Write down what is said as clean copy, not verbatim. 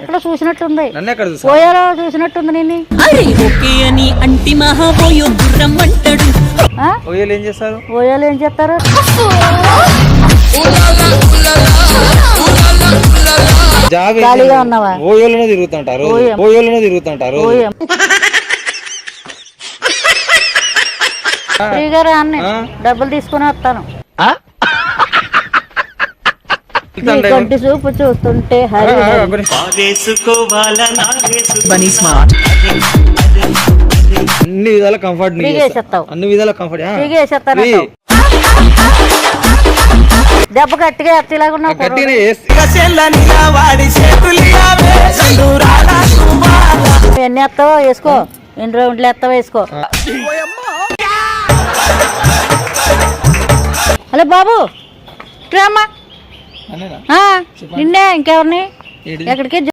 ఎక్కడ చూసినట్టుంది, నన్ను ఎక్కడ చూసా? పోయాలో చూసినట్టుంది నేను. ఓయోలు ఏం చేస్తారు? పోయాలో ఏం చేస్తారు? ఖాళీగా ఉన్నావా? ఓయోలోనే తిరుగుతుంటారు, ఓయోలోనే తిరుగుతుంటారు. ఫ్రీగా రా అన్న, డబ్బులు తీసుకుని వస్తాను. కంటి చూపు చూస్తుంటే హరి అన్ని విధాల కంఫర్ట్, అన్ని విధాల కంఫర్ట్. దెబ్బ గట్టిగా ఎత్తలాగా ఎన్ని ఎత్తావో వేసుకో, ఎన్ని రౌండ్లు ఎత్తావో వేసుకో. హలో బాబు, రామ్మా. నిన్నే, ఇంకెవరిని? ఎక్కడికి